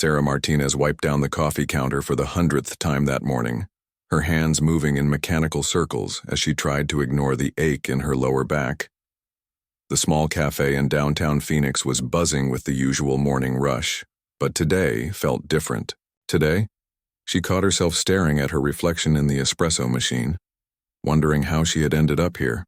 Sarah Martinez wiped down the coffee counter for the 100th time that morning, her hands moving in mechanical circles as she tried to ignore the ache in her lower back. The small cafe in downtown Phoenix was buzzing with the usual morning rush, but today felt different. Today, she caught herself staring at her reflection in the espresso machine, wondering how she had ended up here.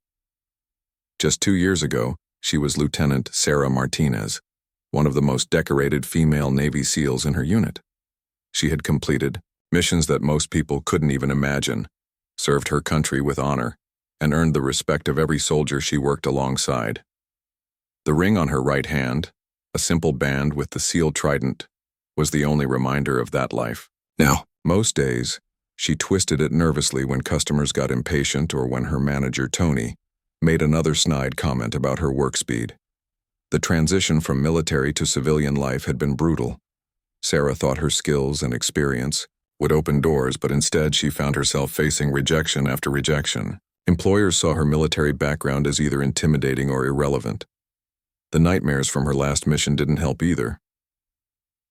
Just 2 years ago, she was Lieutenant Sarah Martinez, one of the most decorated female Navy SEALs in her unit. She had completed missions that most people couldn't even imagine, served her country with honor, and earned the respect of every soldier she worked alongside. The ring on her right hand, a simple band with the SEAL trident, was the only reminder of that life. Now, most days, she twisted it nervously when customers got impatient or when her manager, Tony, made another snide comment about her work speed. The transition from military to civilian life had been brutal. Sarah thought her skills and experience would open doors, but instead she found herself facing rejection after rejection. Employers saw her military background as either intimidating or irrelevant. The nightmares from her last mission didn't help either.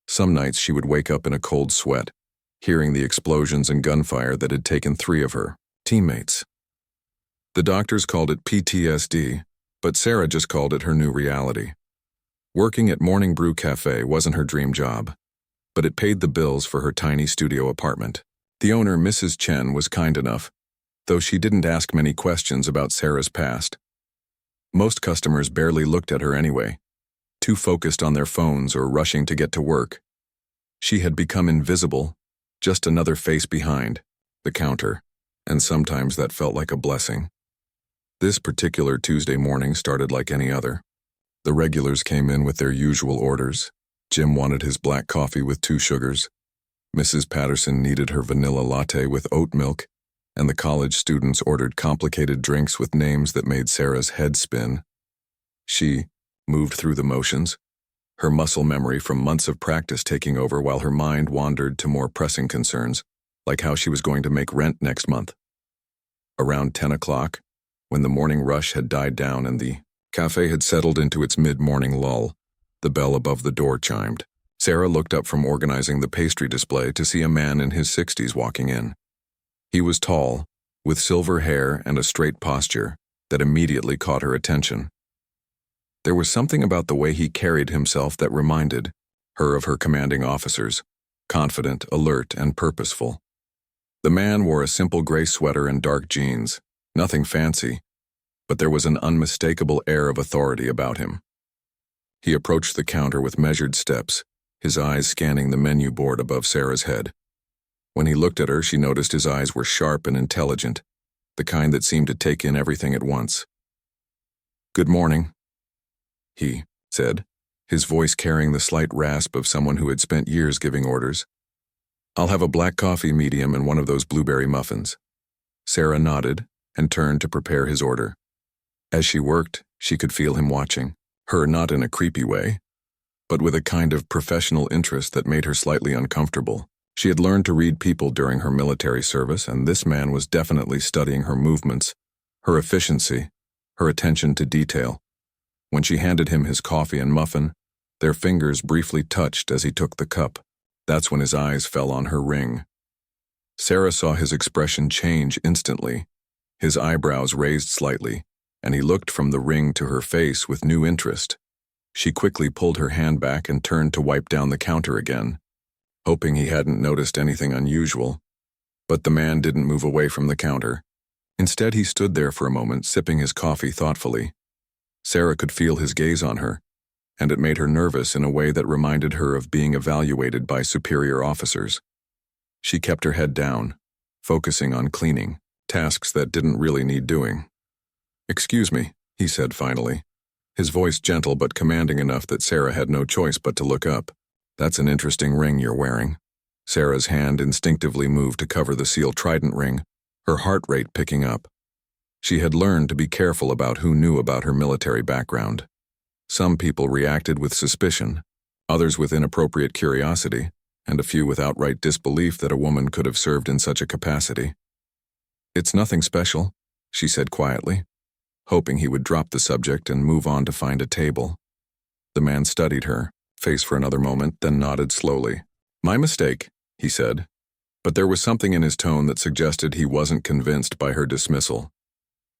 Some nights she would wake up in a cold sweat, hearing the explosions and gunfire that had taken 3 of her teammates. The doctors called it PTSD, but Sarah just called it her new reality. Working at Morning Brew Cafe wasn't her dream job, but it paid the bills for her tiny studio apartment. The owner, Mrs. Chen, was kind enough, though she didn't ask many questions about Sarah's past. Most customers barely looked at her anyway, too focused on their phones or rushing to get to work. She had become invisible, just another face behind the counter, and sometimes that felt like a blessing. This particular Tuesday morning started like any other. The regulars came in with their usual orders. Jim wanted his black coffee with 2 sugars. Mrs. Patterson needed her vanilla latte with oat milk, and the college students ordered complicated drinks with names that made Sarah's head spin. She moved through the motions, her muscle memory from months of practice taking over while her mind wandered to more pressing concerns, like how she was going to make rent next month. Around 10 o'clock, when the morning rush had died down and the cafe had settled into its mid-morning lull, the bell above the door chimed. Sarah looked up from organizing the pastry display to see a man in his 60s walking in. He was tall, with silver hair and a straight posture that immediately caught her attention. There was something about the way he carried himself that reminded her of her commanding officers, confident, alert, and purposeful. The man wore a simple gray sweater and dark jeans, nothing fancy, but there was an unmistakable air of authority about him. He approached the counter with measured steps, his eyes scanning the menu board above Sarah's head. When he looked at her, she noticed his eyes were sharp and intelligent, the kind that seemed to take in everything at once. "Good morning," he said, his voice carrying the slight rasp of someone who had spent years giving orders. "I'll have a black coffee medium and one of those blueberry muffins." Sarah nodded and turned to prepare his order. As she worked, she could feel him watching, her not in a creepy way, but with a kind of professional interest that made her slightly uncomfortable. She had learned to read people during her military service, and this man was definitely studying her movements, her efficiency, her attention to detail. When she handed him his coffee and muffin, their fingers briefly touched as he took the cup. That's when his eyes fell on her ring. Sarah saw his expression change instantly. His eyebrows raised slightly, and he looked from the ring to her face with new interest. She quickly pulled her hand back and turned to wipe down the counter again, hoping he hadn't noticed anything unusual. But the man didn't move away from the counter. Instead, he stood there for a moment, sipping his coffee thoughtfully. Sarah could feel his gaze on her, and it made her nervous in a way that reminded her of being evaluated by superior officers. She kept her head down, focusing on cleaning, tasks that didn't really need doing. "Excuse me," he said finally, his voice gentle but commanding enough that Sarah had no choice but to look up. "That's an interesting ring you're wearing." Sarah's hand instinctively moved to cover the SEAL trident ring, her heart rate picking up. She had learned to be careful about who knew about her military background. Some people reacted with suspicion, others with inappropriate curiosity, and a few with outright disbelief that a woman could have served in such a capacity. "It's nothing special," she said quietly, hoping he would drop the subject and move on to find a table. The man studied her face for another moment, then nodded slowly. My mistake, he said, but there was something in his tone that suggested he wasn't convinced by her dismissal.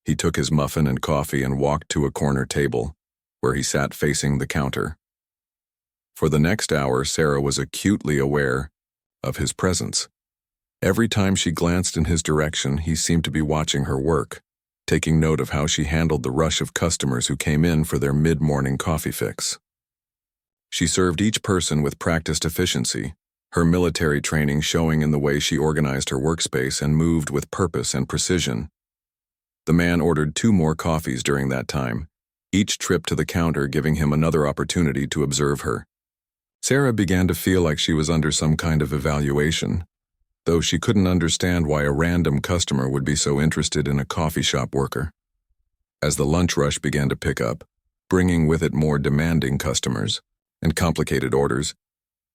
He took his muffin and coffee and walked to a corner table, where he sat facing the counter. For the next hour, Sarah was acutely aware of his presence. Every time she glanced in his direction, he seemed to be watching her work, taking note of how she handled the rush of customers who came in for their mid-morning coffee fix. She served each person with practiced efficiency, her military training showing in the way she organized her workspace and moved with purpose and precision. The man ordered 2 more coffees during that time, each trip to the counter giving him another opportunity to observe her. Sarah began to feel like she was under some kind of evaluation, though she couldn't understand why a random customer would be so interested in a coffee shop worker. As the lunch rush began to pick up, bringing with it more demanding customers and complicated orders,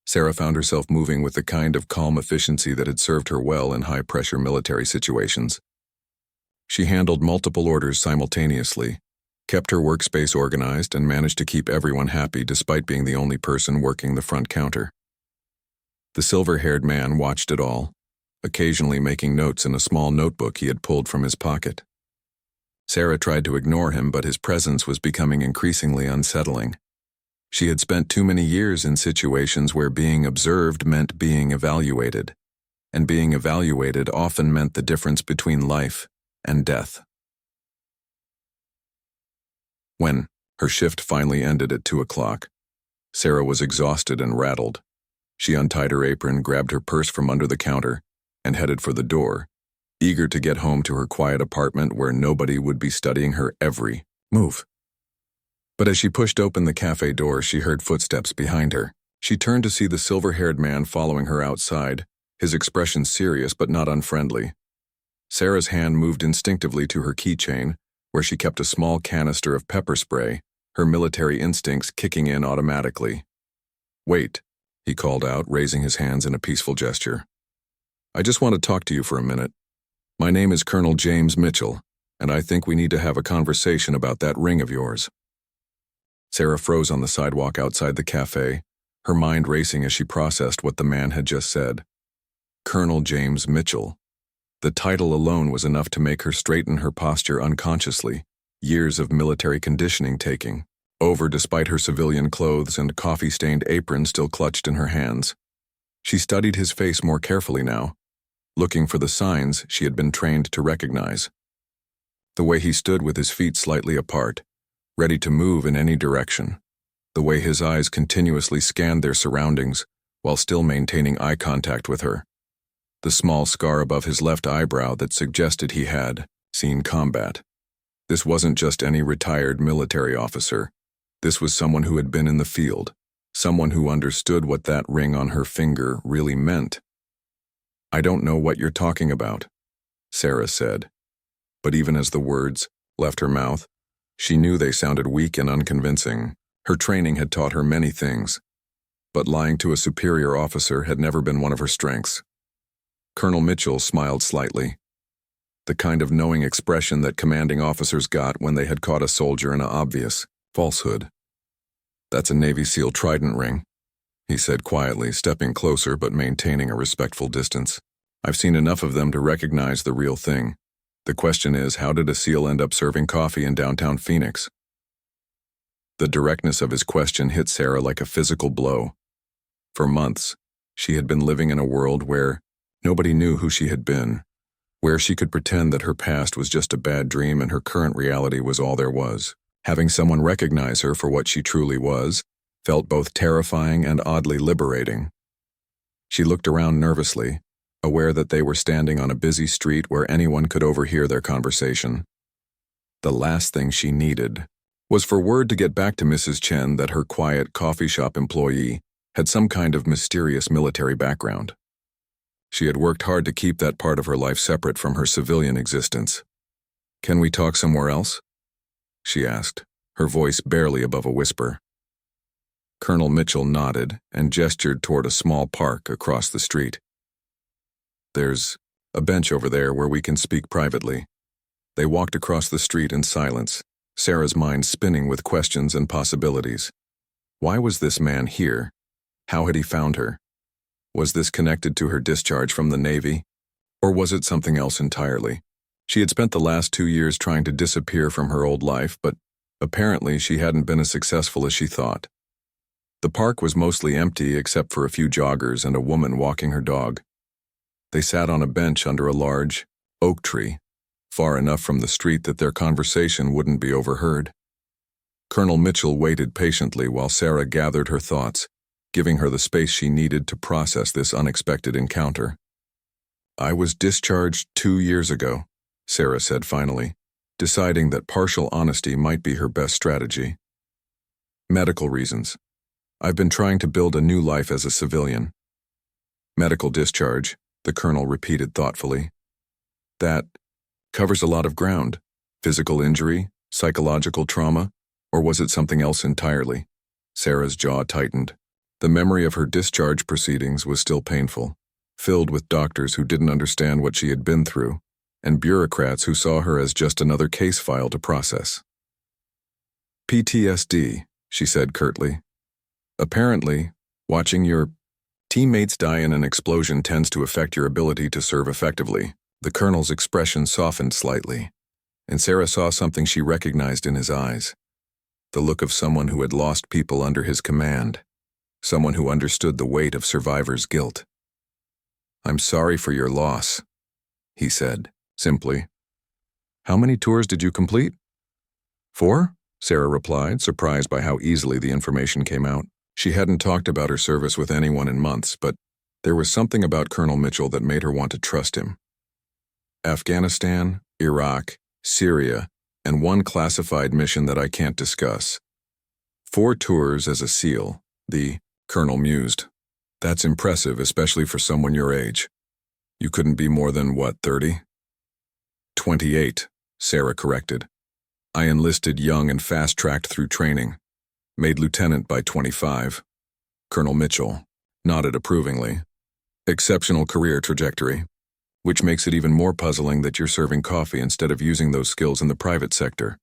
Sarah found herself moving with the kind of calm efficiency that had served her well in high-pressure military situations. She handled multiple orders simultaneously, kept her workspace organized, and managed to keep everyone happy despite being the only person working the front counter. The silver-haired man watched it all, occasionally making notes in a small notebook he had pulled from his pocket. Sarah tried to ignore him, but his presence was becoming increasingly unsettling. She had spent too many years in situations where being observed meant being evaluated, and being evaluated often meant the difference between life and death. When her shift finally ended at 2 o'clock, Sarah was exhausted and rattled. She untied her apron, grabbed her purse from under the counter, and headed for the door, eager to get home to her quiet apartment where nobody would be studying her every move. But as she pushed open the cafe door, she heard footsteps behind her. She turned to see the silver-haired man following her outside, his expression serious but not unfriendly. Sarah's hand moved instinctively to her keychain, where she kept a small canister of pepper spray, her military instincts kicking in automatically. "Wait," he called out, raising his hands in a peaceful gesture. "I just want to talk to you for a minute. My name is Colonel James Mitchell, and I think we need to have a conversation about that ring of yours." Sarah froze on the sidewalk outside the cafe, her mind racing as she processed what the man had just said. Colonel James Mitchell. The title alone was enough to make her straighten her posture unconsciously, years of military conditioning taking over despite her civilian clothes and coffee-stained apron still clutched in her hands. She studied his face more carefully now, looking for the signs she had been trained to recognize. The way he stood with his feet slightly apart, ready to move in any direction. The way his eyes continuously scanned their surroundings while still maintaining eye contact with her. The small scar above his left eyebrow that suggested he had seen combat. This wasn't just any retired military officer. This was someone who had been in the field, someone who understood what that ring on her finger really meant. "I don't know what you're talking about," Sarah said. But even as the words left her mouth, she knew they sounded weak and unconvincing. Her training had taught her many things, but lying to a superior officer had never been one of her strengths. Colonel Mitchell smiled slightly, the kind of knowing expression that commanding officers got when they had caught a soldier in an obvious falsehood. "That's a Navy SEAL trident ring," he said quietly, stepping closer but maintaining a respectful distance. "I've seen enough of them to recognize the real thing. The question is, how did a SEAL end up serving coffee in downtown Phoenix?" The directness of his question hit Sarah like a physical blow. For months, she had been living in a world where nobody knew who she had been, where she could pretend that her past was just a bad dream and her current reality was all there was. Having someone recognize her for what she truly was felt both terrifying and oddly liberating. She looked around nervously, aware that they were standing on a busy street where anyone could overhear their conversation. The last thing she needed was for word to get back to Mrs. Chen that her quiet coffee shop employee had some kind of mysterious military background. She had worked hard to keep that part of her life separate from her civilian existence. "Can we talk somewhere else?" she asked, her voice barely above a whisper. Colonel Mitchell nodded and gestured toward a small park across the street. "There's a bench over there where we can speak privately." They walked across the street in silence, Sarah's mind spinning with questions and possibilities. Why was this man here? How had he found her? Was this connected to her discharge from the Navy? Or was it something else entirely? She had spent the last 2 years trying to disappear from her old life, but apparently she hadn't been as successful as she thought. The park was mostly empty except for a few joggers and a woman walking her dog. They sat on a bench under a large oak tree, far enough from the street that their conversation wouldn't be overheard. Colonel Mitchell waited patiently while Sarah gathered her thoughts, giving her the space she needed to process this unexpected encounter. "I was discharged 2 years ago," Sarah said finally, deciding that partial honesty might be her best strategy. "Medical reasons. I've been trying to build a new life as a civilian." "Medical discharge," the colonel repeated thoughtfully. "That covers a lot of ground. Physical injury, psychological trauma, or was it something else entirely?" Sarah's jaw tightened. The memory of her discharge proceedings was still painful, filled with doctors who didn't understand what she had been through, and bureaucrats who saw her as just another case file to process. "PTSD," she said curtly. "Apparently, watching your teammates die in an explosion tends to affect your ability to serve effectively." The colonel's expression softened slightly, and Sarah saw something she recognized in his eyes. The look of someone who had lost people under his command, someone who understood the weight of survivor's guilt. "I'm sorry for your loss," he said, simply. "How many tours did you complete?" "4," Sarah replied, surprised by how easily the information came out. She hadn't talked about her service with anyone in months, but there was something about Colonel Mitchell that made her want to trust him. "Afghanistan, Iraq, Syria, and 1 classified mission that I can't discuss. 4 tours as a SEAL," the colonel mused. "That's impressive, especially for someone your age. You couldn't be more than, 30? 28, Sarah corrected. "I enlisted young and fast-tracked through training. Made lieutenant by 25. Colonel Mitchell nodded approvingly. "Exceptional career trajectory. Which makes it even more puzzling that you're serving coffee instead of using those skills in the private sector.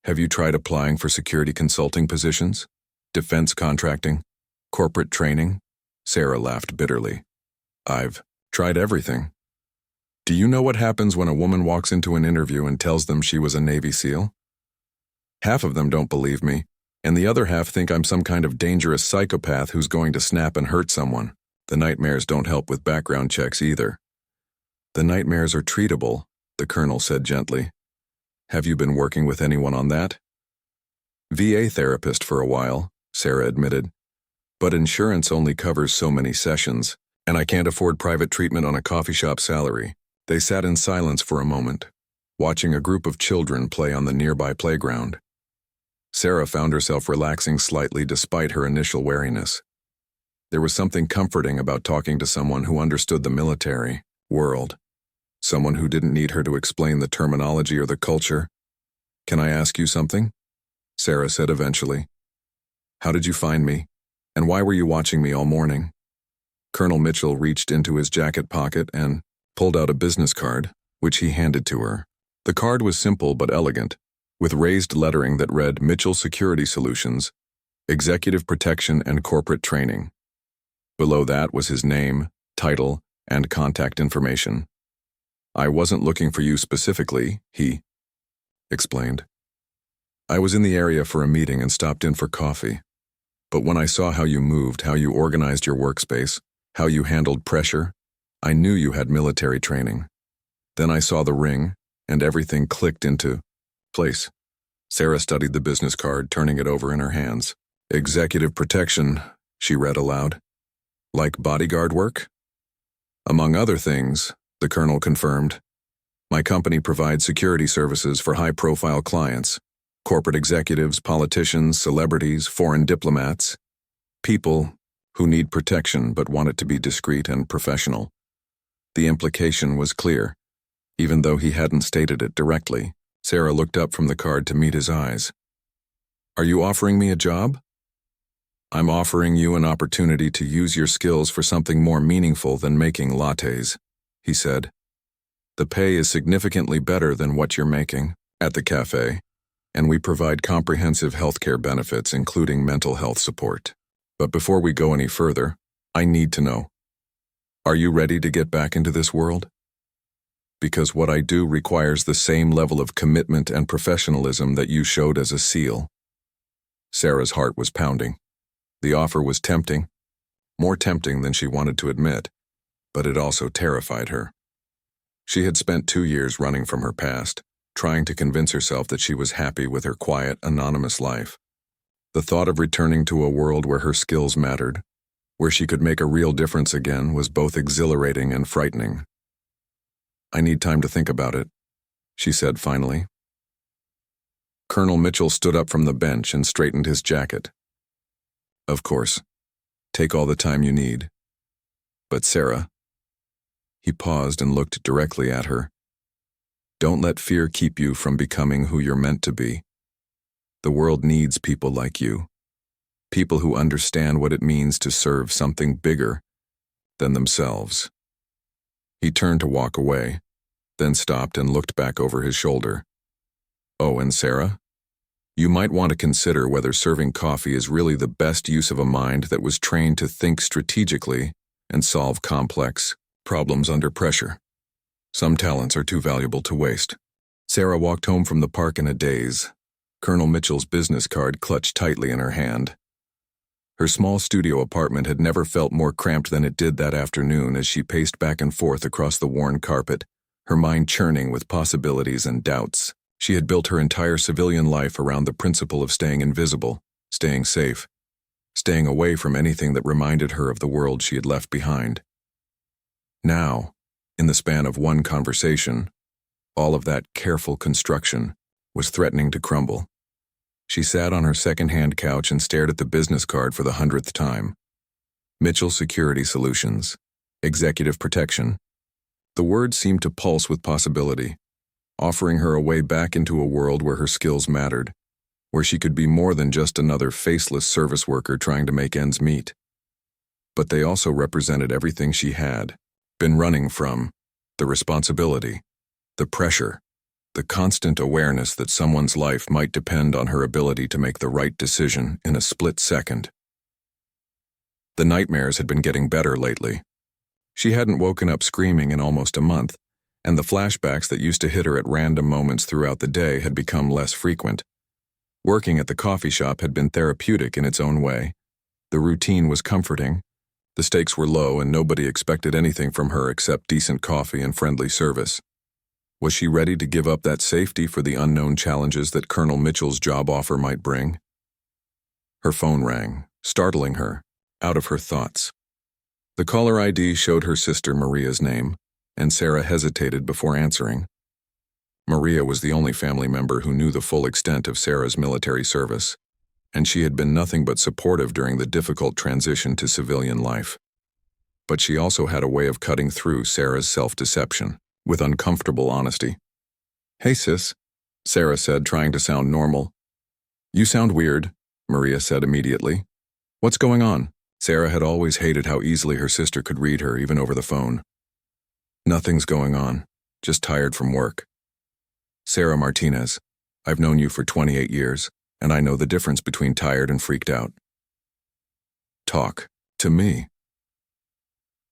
Have you tried applying for security consulting positions? Defense contracting? Corporate training?" Sarah laughed bitterly. "I've tried everything." "Do you know what happens when a woman walks into an interview and tells them she was a Navy SEAL? Half of them don't believe me, and the other half think I'm some kind of dangerous psychopath who's going to snap and hurt someone. The nightmares don't help with background checks either." "The nightmares are treatable," the colonel said gently. "Have you been working with anyone on that?" "VA therapist for a while," Sarah admitted. "But insurance only covers so many sessions, and I can't afford private treatment on a coffee shop salary." They sat in silence for a moment, watching a group of children play on the nearby playground. Sarah found herself relaxing slightly despite her initial wariness. There was something comforting about talking to someone who understood the military world, someone who didn't need her to explain the terminology or the culture. "Can I ask you something?" Sarah said eventually. "How did you find me? And why were you watching me all morning?" Colonel Mitchell reached into his jacket pocket and pulled out a business card, which he handed to her. The card was simple but elegant, with raised lettering that read Mitchell Security Solutions, Executive Protection and Corporate Training. Below that was his name, title, and contact information. "I wasn't looking for you specifically," he explained. "I was in the area for a meeting and stopped in for coffee. But when I saw how you moved, how you organized your workspace, how you handled pressure, I knew you had military training. Then I saw the ring, and everything clicked into place." Sarah studied the business card, turning it over in her hands. "Executive protection," she read aloud. "Like bodyguard work?" "Among other things," the colonel confirmed. "My company provides security services for high-profile clients, corporate executives, politicians, celebrities, foreign diplomats, people who need protection but want it to be discreet and professional." The implication was clear. Even though he hadn't stated it directly, Sarah looked up from the card to meet his eyes. "Are you offering me a job?" "I'm offering you an opportunity to use your skills for something more meaningful than making lattes," he said. "The pay is significantly better than what you're making at the cafe, and we provide comprehensive healthcare benefits including mental health support. But before we go any further, I need to know, Are you ready to get back into this world? Because what I do requires the same level of commitment and professionalism that you showed as a SEAL. Sarah's heart was pounding. The offer was tempting, more tempting than she wanted to admit, but it also terrified her. She had spent 2 years running from her past, trying to convince herself that she was happy with her quiet, anonymous life. The thought of returning to a world where her skills mattered, where she could make a real difference again, was both exhilarating and frightening. I need time to think about it, she said finally. Colonel Mitchell stood up from the bench and straightened his jacket. Of course. Take all the time you need. But Sarah... He paused and looked directly at her. Don't let fear keep you from becoming who you're meant to be. The world needs people like you. People who understand what it means to serve something bigger than themselves. He turned to walk away, then stopped and looked back over his shoulder. Oh, and Sarah? You might want to consider whether serving coffee is really the best use of a mind that was trained to think strategically and solve complex problems under pressure. Some talents are too valuable to waste. Sarah walked home from the park in a daze, Colonel Mitchell's business card clutched tightly in her hand. Her small studio apartment had never felt more cramped than it did that afternoon as she paced back and forth across the worn carpet, her mind churning with possibilities and doubts. She had built her entire civilian life around the principle of staying invisible, staying safe, staying away from anything that reminded her of the world she had left behind. Now, in the span of one conversation, all of that careful construction was threatening to crumble. She sat on her second-hand couch and stared at the business card for the 100th time. Mitchell Security Solutions. Executive Protection. The words seemed to pulse with possibility, offering her a way back into a world where her skills mattered, where she could be more than just another faceless service worker trying to make ends meet. But they also represented everything she had been running from: the responsibility, the pressure, the constant awareness that someone's life might depend on her ability to make the right decision in a split second. The nightmares had been getting better lately. She hadn't woken up screaming in almost a month, and the flashbacks that used to hit her at random moments throughout the day had become less frequent. Working at the coffee shop had been therapeutic in its own way. The routine was comforting. The stakes were low and nobody expected anything from her except decent coffee and friendly service. Was she ready to give up that safety for the unknown challenges that Colonel Mitchell's job offer might bring? Her phone rang, startling her, out of her thoughts. The caller ID showed her sister Maria's name, and Sarah hesitated before answering. Maria was the only family member who knew the full extent of Sarah's military service, and she had been nothing but supportive during the difficult transition to civilian life. But she also had a way of cutting through Sarah's self-deception with uncomfortable honesty. "Hey, sis," Sarah said, trying to sound normal. "You sound weird," Maria said immediately. "What's going on?" Sarah had always hated how easily her sister could read her, even over the phone. "Nothing's going on. Just tired from work." "Sarah Martinez, I've known you for 28 years, and I know the difference between tired and freaked out." "Talk to me."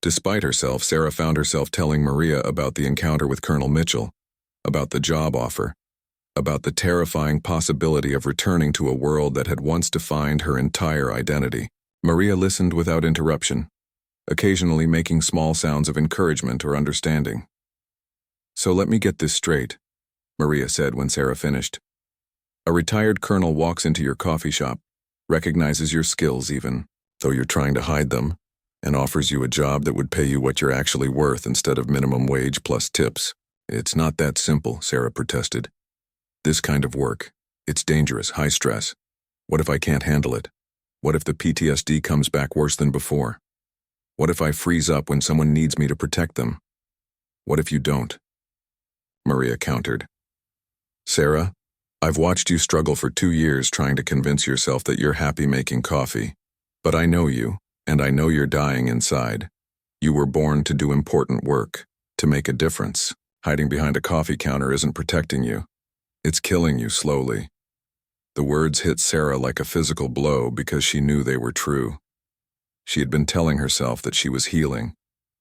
Despite herself, Sarah found herself telling Maria about the encounter with Colonel Mitchell, about the job offer, about the terrifying possibility of returning to a world that had once defined her entire identity. Maria listened without interruption, occasionally making small sounds of encouragement or understanding. "So let me get this straight," Maria said when Sarah finished. "A retired colonel walks into your coffee shop, recognizes your skills even, though you're trying to hide them, and offers you a job that would pay you what you're actually worth instead of minimum wage plus tips. It's not that simple," Sarah protested. "This kind of work, it's dangerous, high stress. What if I can't handle it? What if the PTSD comes back worse than before? What if I freeze up when someone needs me to protect them? What if you don't?" Maria countered. "Sarah, I've watched you struggle for 2 years trying to convince yourself that you're happy making coffee. But I know you, and I know you're dying inside. You were born to do important work, to make a difference. Hiding behind a coffee counter isn't protecting you. It's killing you slowly." The words hit Sarah like a physical blow because she knew they were true. She had been telling herself that she was healing,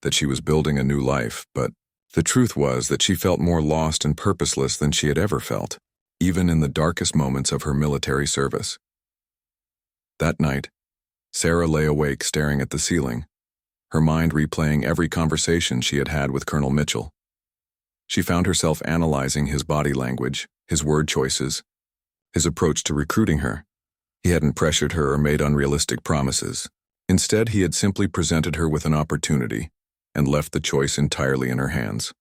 that she was building a new life, but the truth was that she felt more lost and purposeless than she had ever felt, even in the darkest moments of her military service. That night, Sarah lay awake staring at the ceiling, her mind replaying every conversation she had had with Colonel Mitchell. She found herself analyzing his body language, his word choices, his approach to recruiting her. He hadn't pressured her or made unrealistic promises. Instead, he had simply presented her with an opportunity and left the choice entirely in her hands.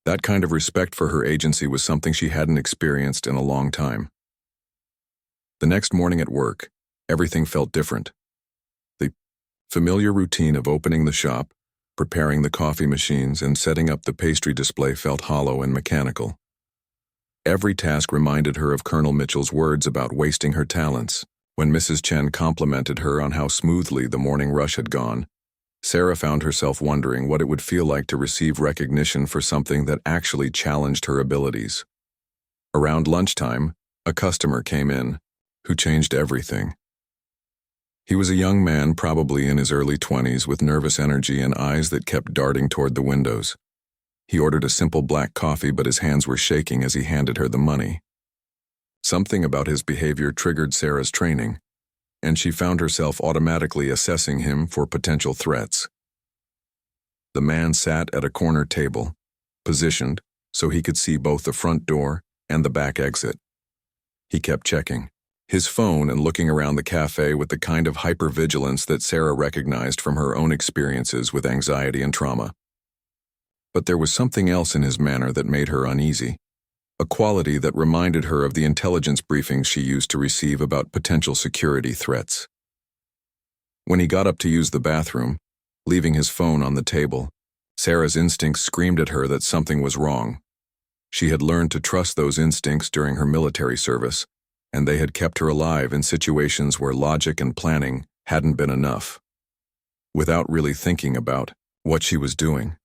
That kind of respect for her agency was something she hadn't experienced in a long time. The next morning at work, everything felt different. The familiar routine of opening the shop, preparing the coffee machines, and setting up the pastry display felt hollow and mechanical. Every task reminded her of Colonel Mitchell's words about wasting her talents. When Mrs. Chen complimented her on how smoothly the morning rush had gone, Sarah found herself wondering what it would feel like to receive recognition for something that actually challenged her abilities. Around lunchtime, a customer came in, who changed everything. He was a young man, probably in his early 20s, with nervous energy and eyes that kept darting toward the windows. He ordered a simple black coffee, but his hands were shaking as he handed her the money. Something about his behavior triggered Sarah's training, and she found herself automatically assessing him for potential threats. The man sat at a corner table, positioned so he could see both the front door and the back exit. He kept checking his phone and looking around the cafe with the kind of hypervigilance that Sarah recognized from her own experiences with anxiety and trauma. But there was something else in his manner that made her uneasy, a quality that reminded her of the intelligence briefings she used to receive about potential security threats. When he got up to use the bathroom, leaving his phone on the table, Sarah's instincts screamed at her that something was wrong. She had learned to trust those instincts during her military service, and they had kept her alive in situations where logic and planning hadn't been enough. Without really thinking about what she was doing,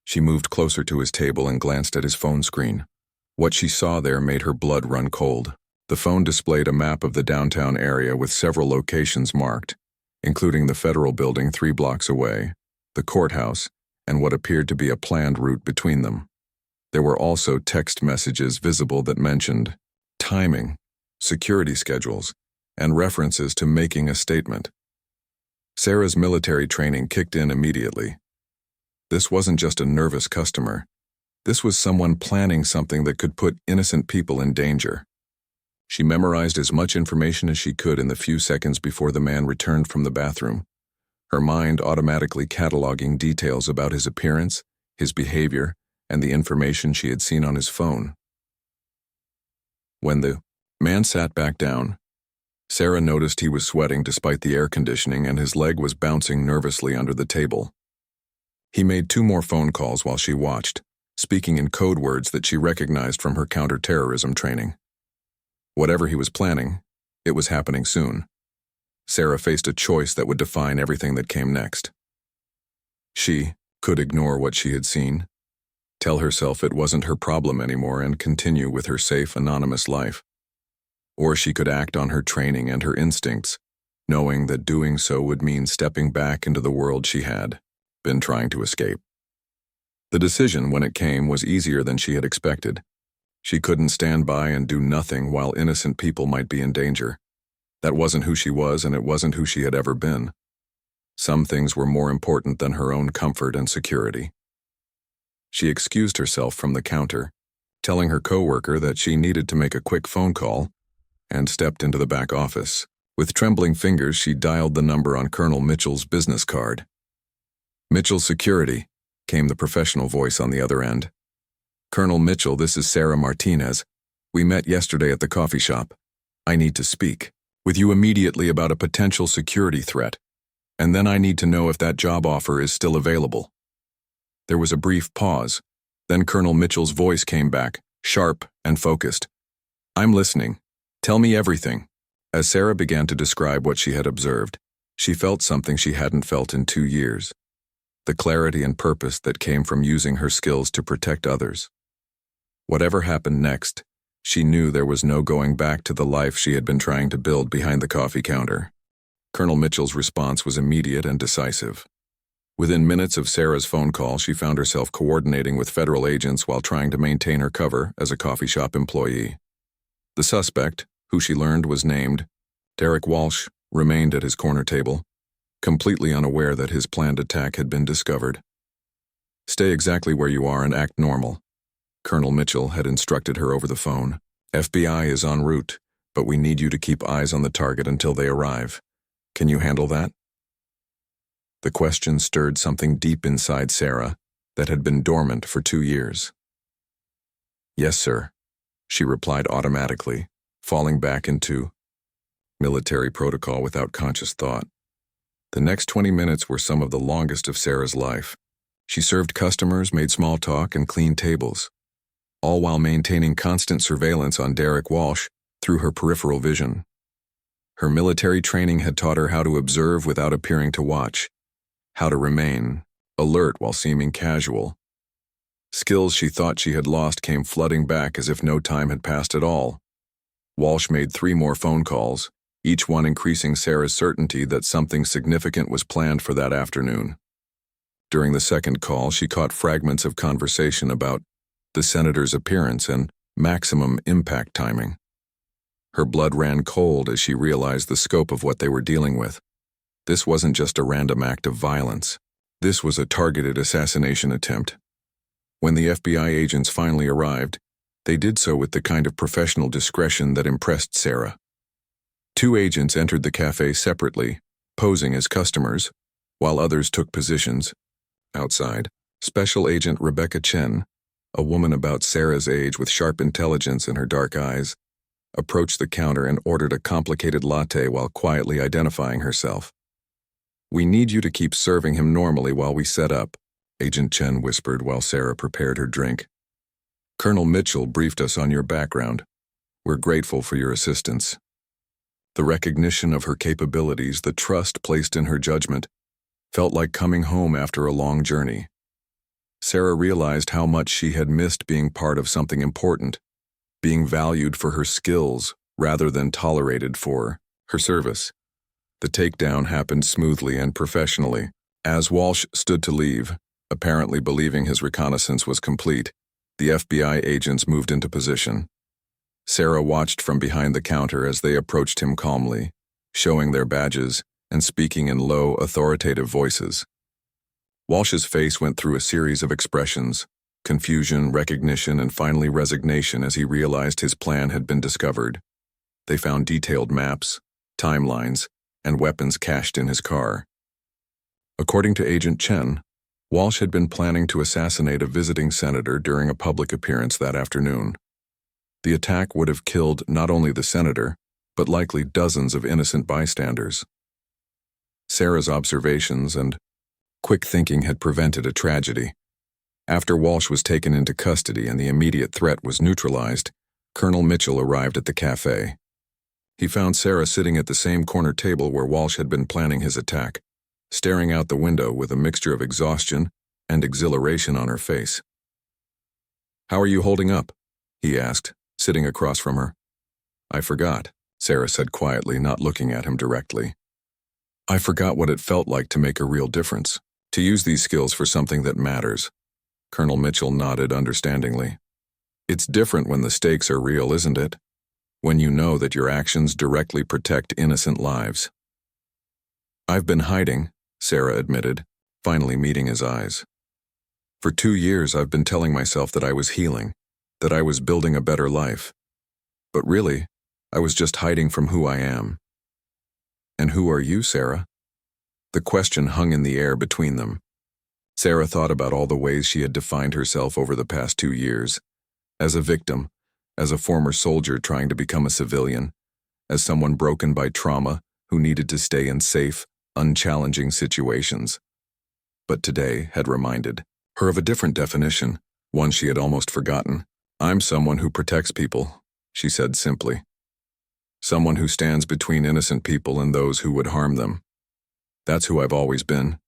she moved closer to his table and glanced at his phone screen. What she saw there made her blood run cold. The phone displayed a map of the downtown area with several locations marked, including the federal building 3 blocks away, the courthouse, and what appeared to be a planned route between them. There were also text messages visible that mentioned timing, security schedules, and references to making a statement. Sarah's military training kicked in immediately. This wasn't just a nervous customer. This was someone planning something that could put innocent people in danger. She memorized as much information as she could in the few seconds before the man returned from the bathroom, her mind automatically cataloging details about his appearance, his behavior, and the information she had seen on his phone. When the man sat back down, Sarah noticed he was sweating despite the air conditioning, and his leg was bouncing nervously under the table. He made 2 more phone calls while she watched, speaking in code words that she recognized from her counterterrorism training. Whatever he was planning, it was happening soon. Sarah faced a choice that would define everything that came next. She could ignore what she had seen, tell herself it wasn't her problem anymore, and continue with her safe, anonymous life. Or she could act on her training and her instincts, knowing that doing so would mean stepping back into the world she had been trying to escape. The decision, when it came, was easier than she had expected. She couldn't stand by and do nothing while innocent people might be in danger. That wasn't who she was, and it wasn't who she had ever been. Some things were more important than her own comfort and security. She excused herself from the counter, telling her coworker that she needed to make a quick phone call, and stepped into the back office. With trembling fingers, she dialed the number on Colonel Mitchell's business card. "Mitchell Security," came the professional voice on the other end. "Colonel Mitchell, this is Sarah Martinez. We met yesterday at the coffee shop. I need to speak with you immediately about a potential security threat, and then I need to know if that job offer is still available." There was a brief pause. Then Colonel Mitchell's voice came back, sharp and focused. "I'm listening. Tell me everything." As Sarah began to describe what she had observed, she felt something she hadn't felt in 2 years. The clarity and purpose that came from using her skills to protect others. Whatever happened next, she knew there was no going back to the life she had been trying to build behind the coffee counter. Colonel Mitchell's response was immediate and decisive. Within minutes of Sarah's phone call, she found herself coordinating with federal agents while trying to maintain her cover as a coffee shop employee. The suspect, who she learned was named Derek Walsh, remained at his corner table, completely unaware that his planned attack had been discovered. "Stay exactly where you are and act normal," Colonel Mitchell had instructed her over the phone. "FBI is en route, but we need you to keep eyes on the target until they arrive. Can you handle that?" The question stirred something deep inside Sarah that had been dormant for 2 years. "Yes, sir," she replied automatically, falling back into military protocol without conscious thought. The next 20 minutes were some of the longest of Sarah's life. She served customers, made small talk, and cleaned tables, all while maintaining constant surveillance on Derek Walsh through her peripheral vision. Her military training had taught her how to observe without appearing to watch, how to remain alert while seeming casual. Skills she thought she had lost came flooding back as if no time had passed at all. Walsh made 3 more phone calls, each one increasing Sarah's certainty that something significant was planned for that afternoon. During the second call, she caught fragments of conversation about the senator's appearance and maximum impact timing. Her blood ran cold as she realized the scope of what they were dealing with. This wasn't just a random act of violence. This was a targeted assassination attempt. When the FBI agents finally arrived, they did so with the kind of professional discretion that impressed Sarah. 2 agents entered the cafe separately, posing as customers, while others took positions. Outside, Special Agent Rebecca Chen, a woman about Sarah's age with sharp intelligence in her dark eyes, approached the counter and ordered a complicated latte while quietly identifying herself. "We need you to keep serving him normally while we set up," Agent Chen whispered while Sarah prepared her drink. "Colonel Mitchell briefed us on your background. We're grateful for your assistance." The recognition of her capabilities, the trust placed in her judgment, felt like coming home after a long journey. Sarah realized how much she had missed being part of something important, being valued for her skills rather than tolerated for her service. The takedown happened smoothly and professionally. As Walsh stood to leave, apparently believing his reconnaissance was complete, the FBI agents moved into position. Sarah watched from behind the counter as they approached him calmly, showing their badges and speaking in low, authoritative voices. Walsh's face went through a series of expressions: confusion, recognition, and finally resignation as he realized his plan had been discovered. They found detailed maps, timelines, and weapons cached in his car. According to Agent Chen, Walsh had been planning to assassinate a visiting senator during a public appearance that afternoon. The attack would have killed not only the senator, but likely dozens of innocent bystanders. Sarah's observations and quick thinking had prevented a tragedy. After Walsh was taken into custody and the immediate threat was neutralized, Colonel Mitchell arrived at the cafe. He found Sarah sitting at the same corner table where Walsh had been planning his attack, staring out the window with a mixture of exhaustion and exhilaration on her face. "How are you holding up?" he asked, sitting across from her. "I forgot," Sarah said quietly, not looking at him directly. "I forgot what it felt like to make a real difference, to use these skills for something that matters." Colonel Mitchell nodded understandingly. "It's different when the stakes are real, isn't it? When you know that your actions directly protect innocent lives." "I've been hiding," Sarah admitted, finally meeting his eyes. "For 2 years I've been telling myself that I was healing, that I was building a better life. But really, I was just hiding from who I am." "And who are you, Sarah?" The question hung in the air between them. Sarah thought about all the ways she had defined herself over the past 2 years, as a victim, as a former soldier trying to become a civilian, as someone broken by trauma who needed to stay in safe, unchallenging situations. But today had reminded her of a different definition, one she had almost forgotten. "I'm someone who protects people," she said simply. "Someone who stands between innocent people and those who would harm them. That's who I've always been.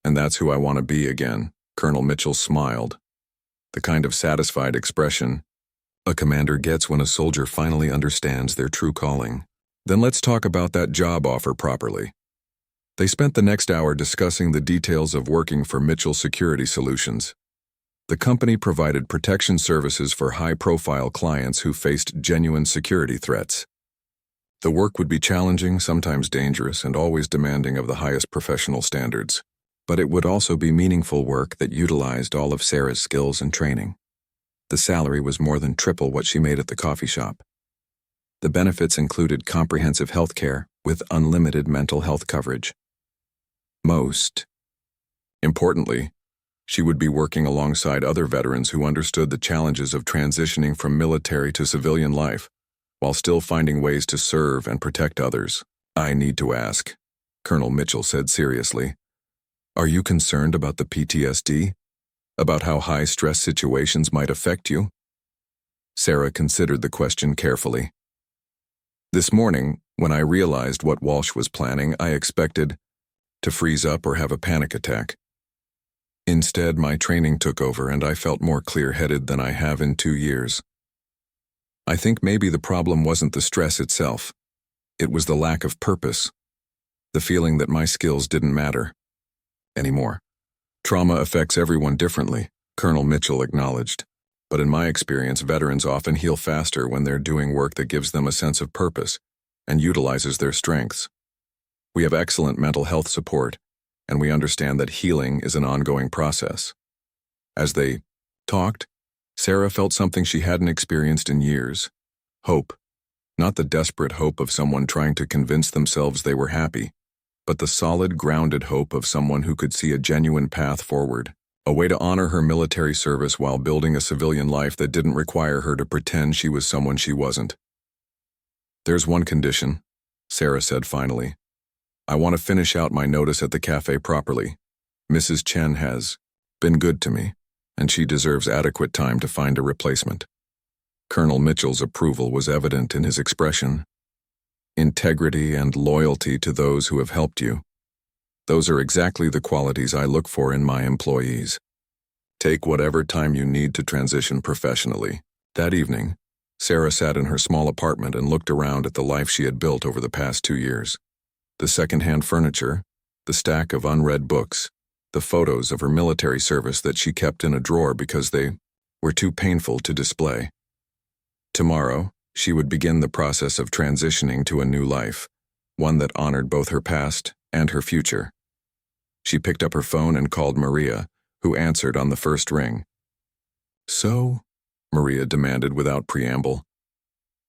And that's who I want to be again." Colonel Mitchell smiled, the kind of satisfied expression a commander gets when a soldier finally understands their true calling. "Then let's talk about that job offer properly." They spent the next hour discussing the details of working for Mitchell Security Solutions. The company provided protection services for high-profile clients who faced genuine security threats. The work would be challenging, sometimes dangerous, and always demanding of the highest professional standards. But it would also be meaningful work that utilized all of Sarah's skills and training. The salary was more than triple what she made at the coffee shop. The benefits included comprehensive health care with unlimited mental health coverage. Most importantly, she would be working alongside other veterans who understood the challenges of transitioning from military to civilian life, while still finding ways to serve and protect others. "I need to ask," Colonel Mitchell said seriously. "Are you concerned about the PTSD? About how high-stress situations might affect you?" Sarah considered the question carefully. "This morning, when I realized what Walsh was planning, I expected to freeze up or have a panic attack. Instead, my training took over and I felt more clear-headed than I have in 2 years. I think maybe the problem wasn't the stress itself. It was the lack of purpose, the feeling that my skills didn't matter anymore. Trauma affects everyone differently," Colonel Mitchell acknowledged. "But in my experience, veterans often heal faster when they're doing work that gives them a sense of purpose and utilizes their strengths. We have excellent mental health support, and we understand that healing is an ongoing process." As they talked, Sarah felt something she hadn't experienced in years. Hope. Not the desperate hope of someone trying to convince themselves they were happy, but the solid, grounded hope of someone who could see a genuine path forward, a way to honor her military service while building a civilian life that didn't require her to pretend she was someone she wasn't. "There's one condition," Sarah said finally. "I want to finish out my notice at the cafe properly. Mrs. Chen has been good to me, and she deserves adequate time to find a replacement." Colonel Mitchell's approval was evident in his expression. "Integrity and loyalty to those who have helped you. Those are exactly the qualities I look for in my employees. Take whatever time you need to transition professionally." That evening, Sarah sat in her small apartment and looked around at the life she had built over the past 2 years. The second-hand furniture, the stack of unread books, the photos of her military service that she kept in a drawer because they were too painful to display. Tomorrow, she would begin the process of transitioning to a new life, one that honored both her past and her future. She picked up her phone and called Maria, who answered on the first ring. "So," Maria demanded without preamble,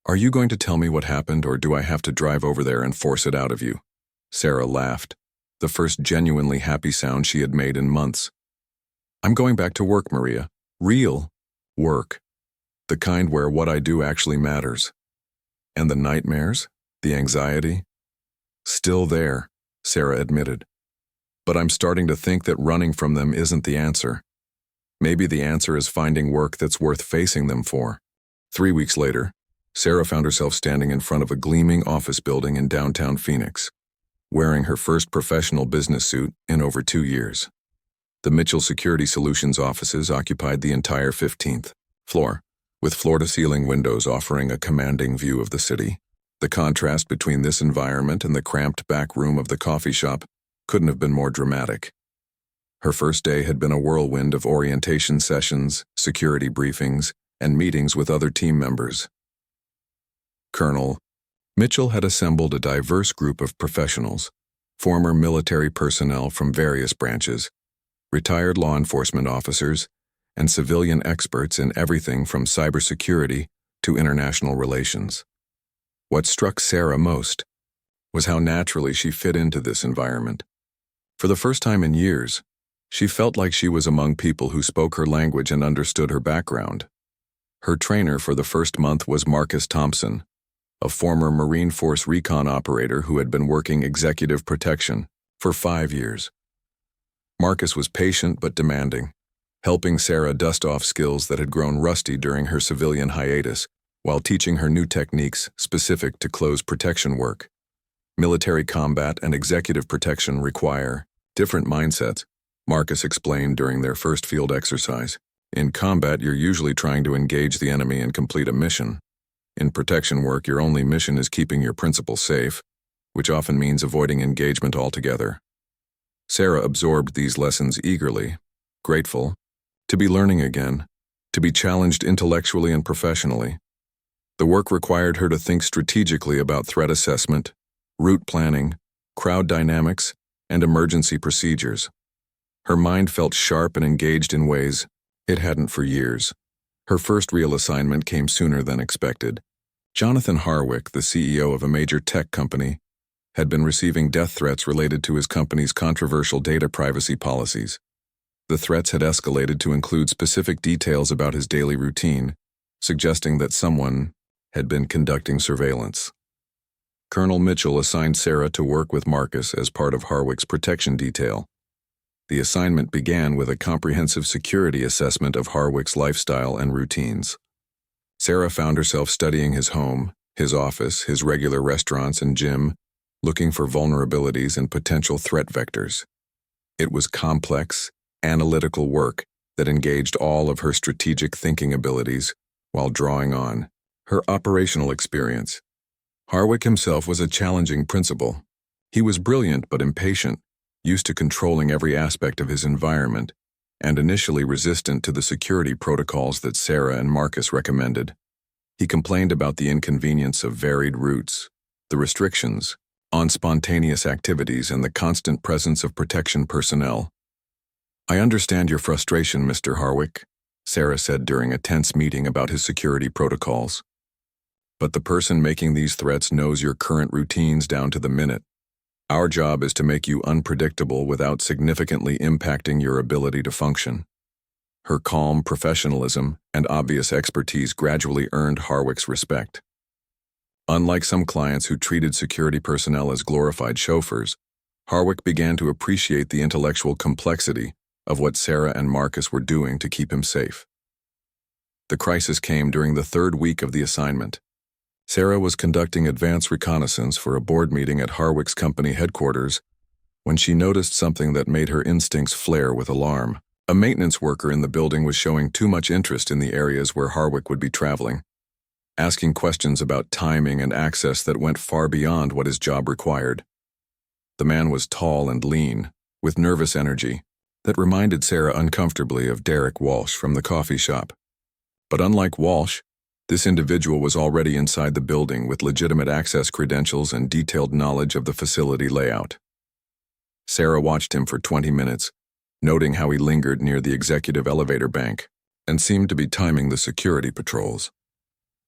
"are you going to tell me what happened, or do I have to drive over there and force it out of you?" Sarah laughed, the first genuinely happy sound she had made in months. "I'm going back to work, Maria. Real work. The kind where what I do actually matters. And the nightmares, the anxiety, still there," Sarah admitted. "But I'm starting to think that running from them isn't the answer. Maybe the answer is finding work that's worth facing them for." 3 weeks later, Sarah found herself standing in front of a gleaming office building in downtown Phoenix, wearing her first professional business suit in over 2 years. The Mitchell Security Solutions offices occupied the entire 15th floor, with floor-to-ceiling windows offering a commanding view of the city. The contrast between this environment and the cramped back room of the coffee shop couldn't have been more dramatic. Her first day had been a whirlwind of orientation sessions, security briefings, and meetings with other team members. Colonel Mitchell had assembled a diverse group of professionals, former military personnel from various branches, retired law enforcement officers, and civilian experts in everything from cybersecurity to international relations. What struck Sarah most was how naturally she fit into this environment. For the first time in years, she felt like she was among people who spoke her language and understood her background. Her trainer for the first month was Marcus Thompson, a former Marine Force recon operator who had been working executive protection for 5 years. Marcus was patient but demanding, helping Sarah dust off skills that had grown rusty during her civilian hiatus, while teaching her new techniques specific to close protection work. Military combat and executive protection require different mindsets, Marcus explained during their first field exercise. In combat, you're usually trying to engage the enemy and complete a mission. In protection work, your only mission is keeping your principal safe. which often means avoiding engagement altogether. Sarah absorbed these lessons eagerly, grateful to be learning again, to be challenged intellectually and professionally. The work required her to think strategically about threat assessment, route planning, crowd dynamics, and emergency procedures. Her mind felt sharp and engaged in ways it hadn't for years. Her first real assignment came sooner than expected. Jonathan Harwick, the CEO of a major tech company, had been receiving death threats related to his company's controversial data privacy policies. The threats had escalated to include specific details about his daily routine, suggesting that someone had been conducting surveillance. Colonel Mitchell assigned Sarah to work with Marcus as part of Harwick's protection detail. The assignment began with a comprehensive security assessment of Harwick's lifestyle and routines. Sarah found herself studying his home, his office, his regular restaurants and gym, looking for vulnerabilities and potential threat vectors. It was complex, analytical work that engaged all of her strategic thinking abilities while drawing on her operational experience. Harwick himself was a challenging principal. He was brilliant but impatient, used to controlling every aspect of his environment, and initially resistant to the security protocols that Sarah and Marcus recommended. He complained about the inconvenience of varied routes, the restrictions on spontaneous activities, and the constant presence of protection personnel. "I understand your frustration, Mr. Harwick," Sarah said during a tense meeting about his security protocols. "But the person making these threats knows your current routines down to the minute. Our job is to make you unpredictable without significantly impacting your ability to function." Her calm professionalism and obvious expertise gradually earned Harwick's respect. Unlike some clients who treated security personnel as glorified chauffeurs, Harwick began to appreciate the intellectual complexity of what Sarah and Marcus were doing to keep him safe. The crisis came during the third week of the assignment. Sarah was conducting advance reconnaissance for a board meeting at Harwick's company headquarters when she noticed something that made her instincts flare with alarm. A maintenance worker in the building was showing too much interest in the areas where Harwick would be traveling, asking questions about timing and access that went far beyond what his job required. The man was tall and lean, with nervous energy, that reminded Sarah uncomfortably of Derek Walsh from the coffee shop. But unlike Walsh, this individual was already inside the building with legitimate access credentials and detailed knowledge of the facility layout. Sarah watched him for 20 minutes, noting how he lingered near the executive elevator bank and seemed to be timing the security patrols.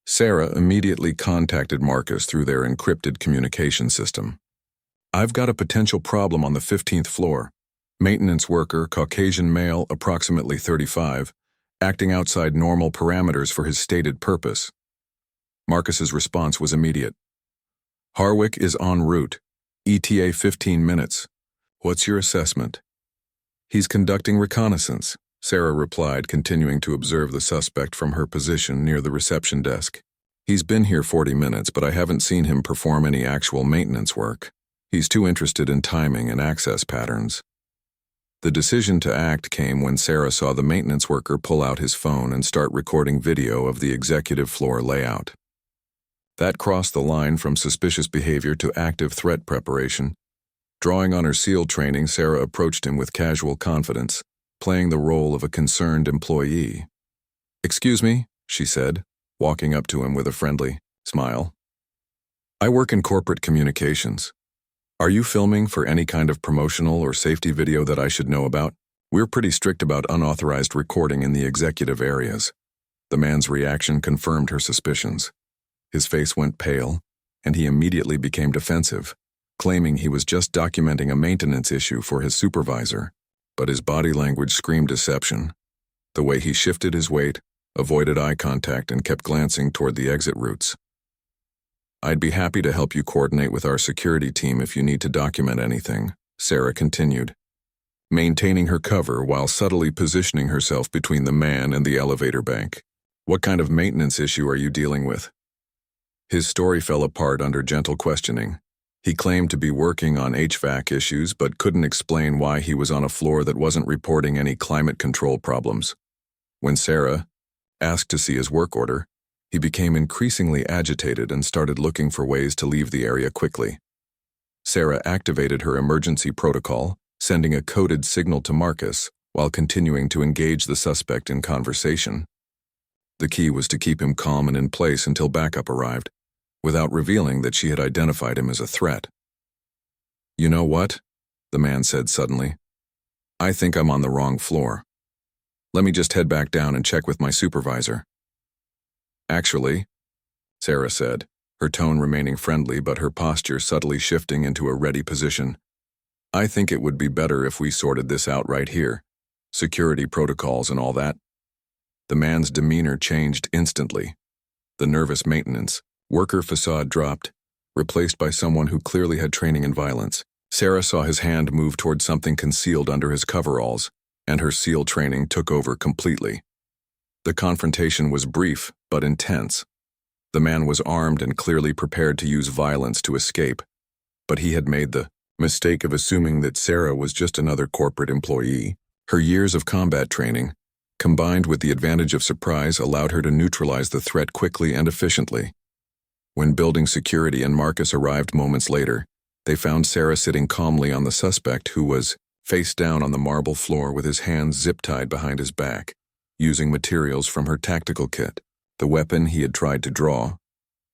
Sarah immediately contacted Marcus through their encrypted communication system. "I've got a potential problem on the 15th floor. Maintenance worker, Caucasian male, approximately 35, acting outside normal parameters for his stated purpose." Marcus's response was immediate. "Harwick is en route. ETA 15 minutes. What's your assessment?" "He's conducting reconnaissance," Sarah replied, continuing to observe the suspect from her position near the reception desk. "He's been here 40 minutes, but I haven't seen him perform any actual maintenance work. He's too interested in timing and access patterns." The decision to act came when Sarah saw the maintenance worker pull out his phone and start recording video of the executive floor layout. That crossed the line from suspicious behavior to active threat preparation. Drawing on her SEAL training, Sarah approached him with casual confidence, playing the role of a concerned employee. "Excuse me," she said, walking up to him with a friendly smile. "I work in corporate communications. Are you filming for any kind of promotional or safety video that I should know about? We're pretty strict about unauthorized recording in the executive areas." The man's reaction confirmed her suspicions. His face went pale, and he immediately became defensive, claiming he was just documenting a maintenance issue for his supervisor. But his body language screamed deception. The way he shifted his weight, avoided eye contact, and kept glancing toward the exit routes. "I'd be happy to help you coordinate with our security team if you need to document anything," Sarah continued, maintaining her cover while subtly positioning herself between the man and the elevator bank. "What kind of maintenance issue are you dealing with?" His story fell apart under gentle questioning. He claimed to be working on HVAC issues but couldn't explain why he was on a floor that wasn't reporting any climate control problems. When Sarah asked to see his work order, he became increasingly agitated and started looking for ways to leave the area quickly. Sarah activated her emergency protocol, sending a coded signal to Marcus while continuing to engage the suspect in conversation. The key was to keep him calm and in place until backup arrived, without revealing that she had identified him as a threat. "You know what?" the man said suddenly. "I think I'm on the wrong floor. Let me just head back down and check with my supervisor." "Actually," Sarah said, her tone remaining friendly but her posture subtly shifting into a ready position, "I think it would be better if we sorted this out right here. Security protocols and all that." The man's demeanor changed instantly. The nervous maintenance, worker facade dropped, replaced by someone who clearly had training in violence. Sarah saw his hand move toward something concealed under his coveralls, and her SEAL training took over completely. The confrontation was brief but intense. The man was armed and clearly prepared to use violence to escape, but he had made the mistake of assuming that Sarah was just another corporate employee. Her years of combat training, combined with the advantage of surprise, allowed her to neutralize the threat quickly and efficiently. When building security and Marcus arrived moments later, they found Sarah sitting calmly on the suspect, who was face down on the marble floor with his hands zip-tied behind his back, using materials from her tactical kit. The weapon he had tried to draw,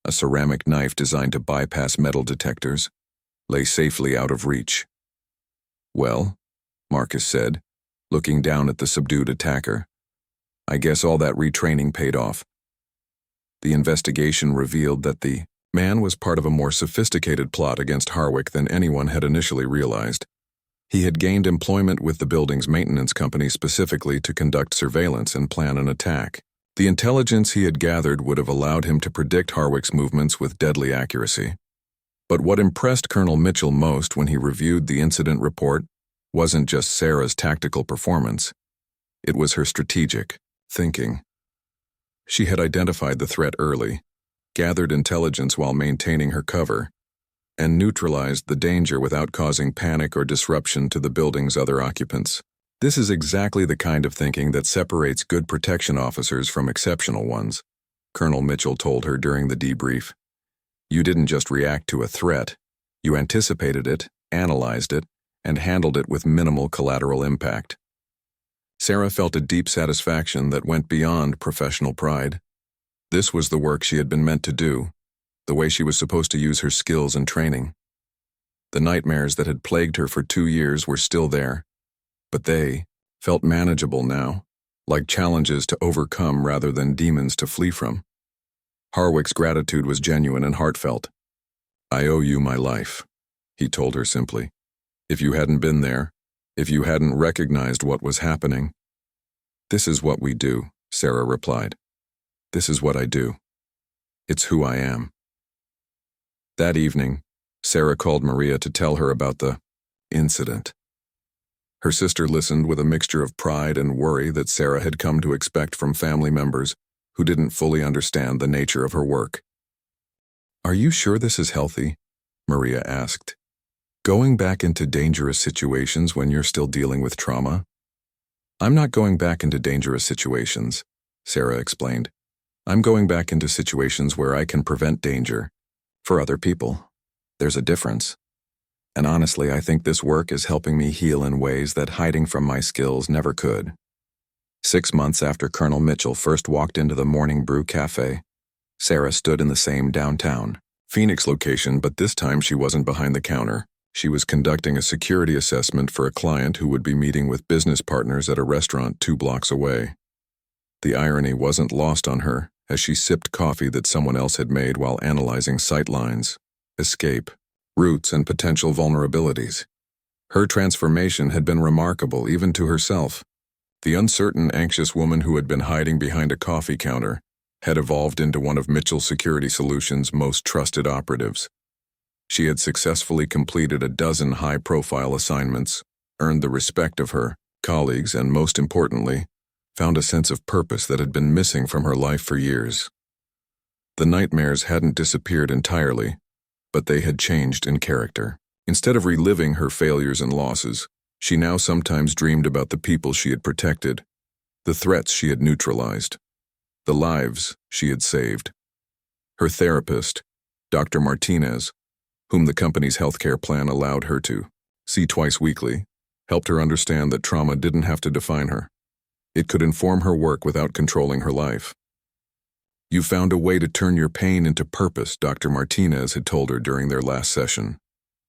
a ceramic knife designed to bypass metal detectors, lay safely out of reach. "Well," Marcus said, looking down at the subdued attacker, "I guess all that retraining paid off." The investigation revealed that the man was part of a more sophisticated plot against Harwick than anyone had initially realized. He had gained employment with the building's maintenance company specifically to conduct surveillance and plan an attack. The intelligence he had gathered would have allowed him to predict Harwick's movements with deadly accuracy. But what impressed Colonel Mitchell most when he reviewed the incident report wasn't just Sarah's tactical performance. It was her strategic thinking. She had identified the threat early, gathered intelligence while maintaining her cover, and neutralized the danger without causing panic or disruption to the building's other occupants. This is exactly the kind of thinking that separates good protection officers from exceptional ones, Colonel Mitchell told her during the debrief. "You didn't just react to a threat. You anticipated it, analyzed it, and handled it with minimal collateral impact." Sarah felt a deep satisfaction that went beyond professional pride. This was the work she had been meant to do, the way she was supposed to use her skills and training. The nightmares that had plagued her for 2 years were still there, but they felt manageable now, like challenges to overcome rather than demons to flee from. Harwick's gratitude was genuine and heartfelt. "I owe you my life," he told her simply. "If you hadn't been there, if you hadn't recognized what was happening." "This is what we do," Sarah replied. "This is what I do. It's who I am." That evening, Sarah called Maria to tell her about the incident. Her sister listened with a mixture of pride and worry that Sarah had come to expect from family members who didn't fully understand the nature of her work. "Are you sure this is healthy?" Maria asked. "Going back into dangerous situations when you're still dealing with trauma?" "I'm not going back into dangerous situations," Sarah explained. "I'm going back into situations where I can prevent danger for other people. There's a difference. And honestly, I think this work is helping me heal in ways that hiding from my skills never could." 6 months after Colonel Mitchell first walked into the Morning Brew Cafe, Sarah stood in the same downtown Phoenix location, but this time she wasn't behind the counter. She was conducting a security assessment for a client who would be meeting with business partners at a restaurant 2 blocks away. The irony wasn't lost on her as she sipped coffee that someone else had made while analyzing sightlines, escape, routes, and potential vulnerabilities. Her transformation had been remarkable even to herself. The uncertain, anxious woman who had been hiding behind a coffee counter had evolved into one of Mitchell Security Solutions' most trusted operatives. She had successfully completed a dozen high-profile assignments, earned the respect of her colleagues, and most importantly, found a sense of purpose that had been missing from her life for years. The nightmares hadn't disappeared entirely, but they had changed in character. Instead of reliving her failures and losses, she now sometimes dreamed about the people she had protected, the threats she had neutralized, the lives she had saved. Her therapist, Dr. Martinez, whom the company's healthcare plan allowed her to see twice weekly, helped her understand that trauma didn't have to define her. It could inform her work without controlling her life. "You found a way to turn your pain into purpose," Dr. Martinez had told her during their last session.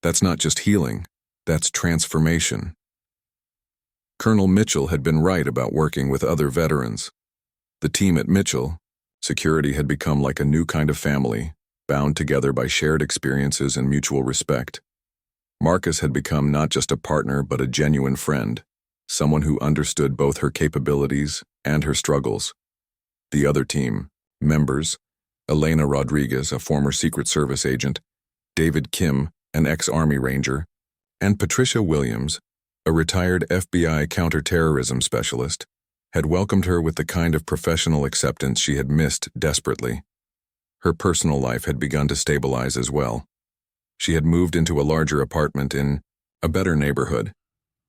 "That's not just healing, that's transformation." Colonel Mitchell had been right about working with other veterans. The team at Mitchell, security had become like a new kind of family, bound together by shared experiences and mutual respect. Marcus had become not just a partner but a genuine friend, someone who understood both her capabilities and her struggles. The other team members, Elena Rodriguez, a former Secret Service agent, David Kim, an ex-Army Ranger, and Patricia Williams, a retired FBI counterterrorism specialist, had welcomed her with the kind of professional acceptance she had missed desperately. Her personal life had begun to stabilize as well. She had moved into a larger apartment in a better neighborhood,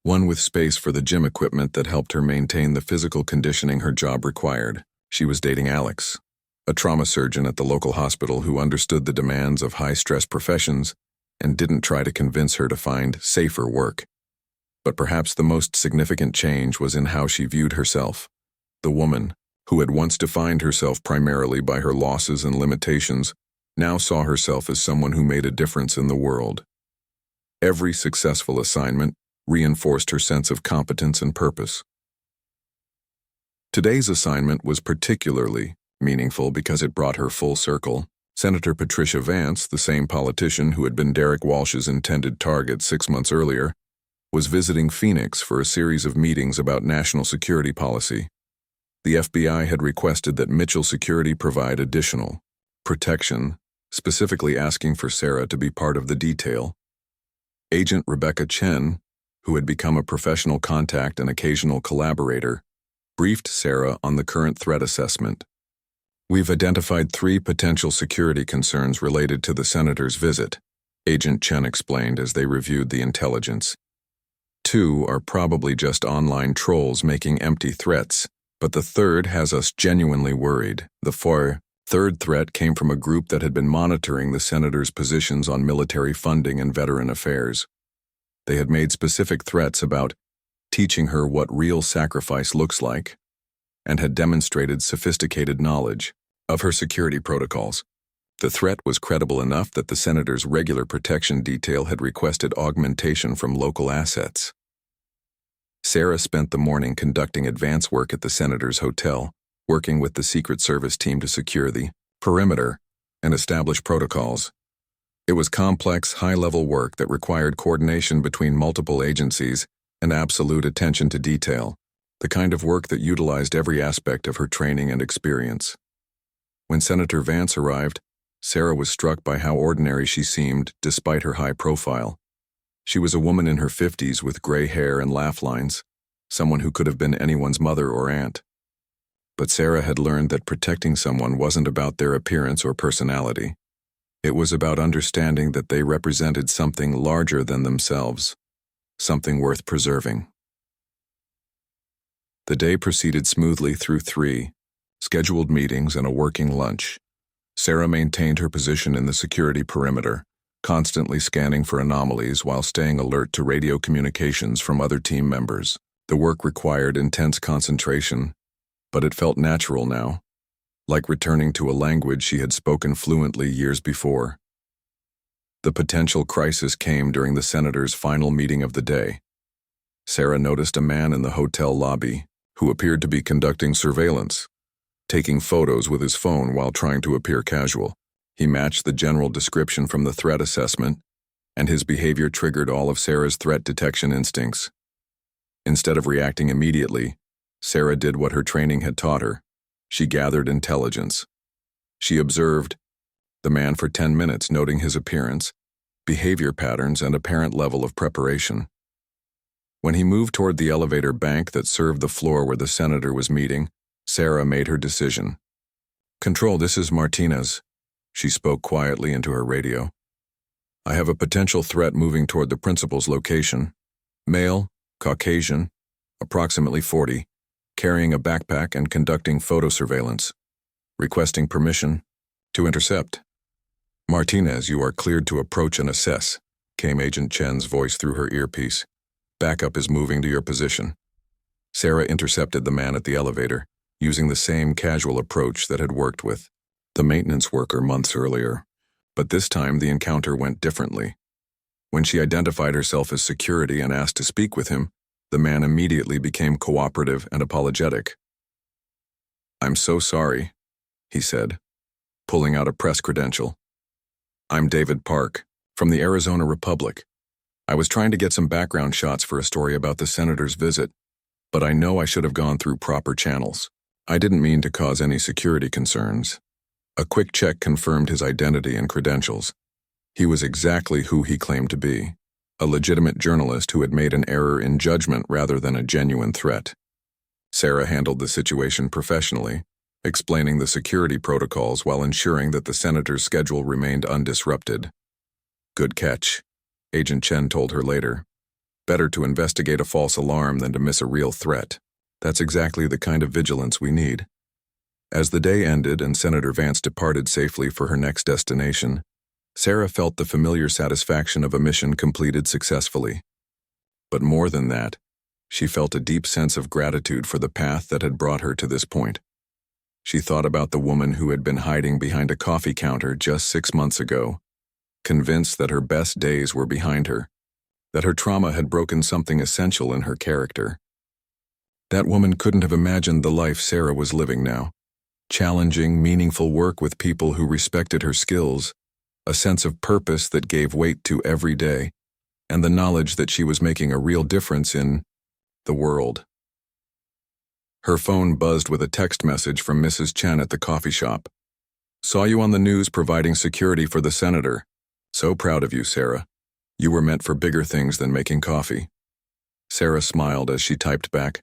one with space for the gym equipment that helped her maintain the physical conditioning her job required. She was dating Alex, a trauma surgeon at the local hospital who understood the demands of high-stress professions and didn't try to convince her to find safer work. But perhaps the most significant change was in how she viewed herself. The woman, who had once defined herself primarily by her losses and limitations, now saw herself as someone who made a difference in the world. Every successful assignment reinforced her sense of competence and purpose. Today's assignment was particularly meaningful because it brought her full circle. Senator Patricia Vance, the same politician who had been Derek Walsh's intended target 6 months earlier, was visiting Phoenix for a series of meetings about national security policy. The FBI had requested that Mitchell Security provide additional protection, specifically asking for Sarah to be part of the detail. Agent Rebecca Chen, who had become a professional contact and occasional collaborator, briefed Sarah on the current threat assessment. "We've identified 3 potential security concerns related to the senator's visit," Agent Chen explained as they reviewed the intelligence. 2 are probably just online trolls making empty threats, but the third has us genuinely worried. The third threat came from a group that had been monitoring the senator's positions on military funding and veteran affairs. They had made specific threats about teaching her what real sacrifice looks like, and had demonstrated sophisticated knowledge of her security protocols. The threat was credible enough that the senator's regular protection detail had requested augmentation from local assets. Sarah spent the morning conducting advance work at the senator's hotel, working with the Secret Service team to secure the perimeter and establish protocols. It was complex, high-level work that required coordination between multiple agencies and absolute attention to detail, the kind of work that utilized every aspect of her training and experience. When Senator Vance arrived, Sarah was struck by how ordinary she seemed despite her high profile. She was a woman in her 50s with gray hair and laugh lines, someone who could have been anyone's mother or aunt. But Sarah had learned that protecting someone wasn't about their appearance or personality. It was about understanding that they represented something larger than themselves, something worth preserving. The day proceeded smoothly through 3 scheduled meetings and a working lunch. Sarah maintained her position in the security perimeter, constantly scanning for anomalies while staying alert to radio communications from other team members. The work required intense concentration, but it felt natural now, like returning to a language she had spoken fluently years before. The potential crisis came during the senator's final meeting of the day. Sarah noticed a man in the hotel lobby who appeared to be conducting surveillance, taking photos with his phone while trying to appear casual. He matched the general description from the threat assessment, and his behavior triggered all of Sarah's threat detection instincts. Instead of reacting immediately, Sarah did what her training had taught her. She gathered intelligence. She observed the man for 10 minutes, noting his appearance, behavior patterns, and apparent level of preparation. When he moved toward the elevator bank that served the floor where the senator was meeting, Sarah made her decision. "Control, this is Martinez." She spoke quietly into her radio. "I have a potential threat moving toward the principal's location. Male, Caucasian, approximately 40, carrying a backpack and conducting photo surveillance. Requesting permission to intercept." "Martinez, you are cleared to approach and assess," came Agent Chen's voice through her earpiece. "Backup is moving to your position." Sarah intercepted the man at the elevator, using the same casual approach that had worked with the maintenance worker months earlier. But this time the encounter went differently. When she identified herself as security and asked to speak with him, the man immediately became cooperative and apologetic. "I'm so sorry," he said, pulling out a press credential. "I'm David Park, from the Arizona Republic. I was trying to get some background shots for a story about the senator's visit, but I know I should have gone through proper channels. I didn't mean to cause any security concerns." A quick check confirmed his identity and credentials. He was exactly who he claimed to be, a legitimate journalist who had made an error in judgment rather than a genuine threat. Sarah handled the situation professionally, explaining the security protocols while ensuring that the senator's schedule remained undisrupted. "Good catch," Agent Chen told her later. "Better to investigate a false alarm than to miss a real threat. That's exactly the kind of vigilance we need." As the day ended and Senator Vance departed safely for her next destination, Sarah felt the familiar satisfaction of a mission completed successfully. But more than that, she felt a deep sense of gratitude for the path that had brought her to this point. She thought about the woman who had been hiding behind a coffee counter just 6 months ago, convinced that her best days were behind her, that her trauma had broken something essential in her character. That woman couldn't have imagined the life Sarah was living now. Challenging, meaningful work with people who respected her skills, a sense of purpose that gave weight to every day, and the knowledge that she was making a real difference in the world. Her phone buzzed with a text message from Mrs. Chen at the coffee shop. "Saw you on the news providing security for the senator. So proud of you, Sarah. You were meant for bigger things than making coffee." Sarah smiled as she typed back,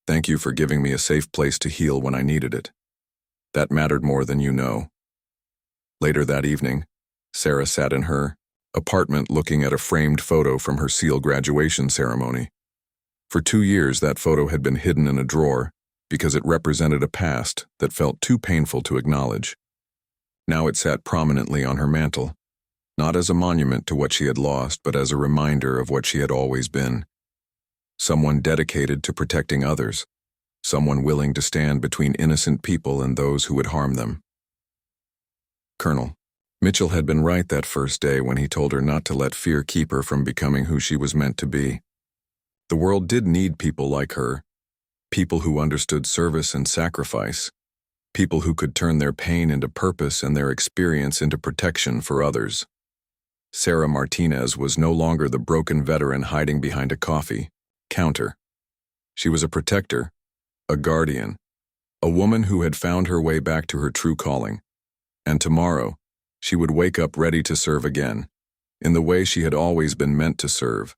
"Thank you for giving me a safe place to heal when I needed it. That mattered more than you know." Later that evening, Sarah sat in her apartment looking at a framed photo from her SEAL graduation ceremony. For 2 years, that photo had been hidden in a drawer because it represented a past that felt too painful to acknowledge. Now it sat prominently on her mantel, not as a monument to what she had lost, but as a reminder of what she had always been. Someone dedicated to protecting others, someone willing to stand between innocent people and those who would harm them. Colonel Mitchell had been right that first day when he told her not to let fear keep her from becoming who she was meant to be. The world did need people like her, people who understood service and sacrifice, people who could turn their pain into purpose and their experience into protection for others. Sarah Martinez was no longer the broken veteran hiding behind a coffee counter. She was a protector, a guardian, a woman who had found her way back to her true calling. And tomorrow, she would wake up ready to serve again, in the way she had always been meant to serve,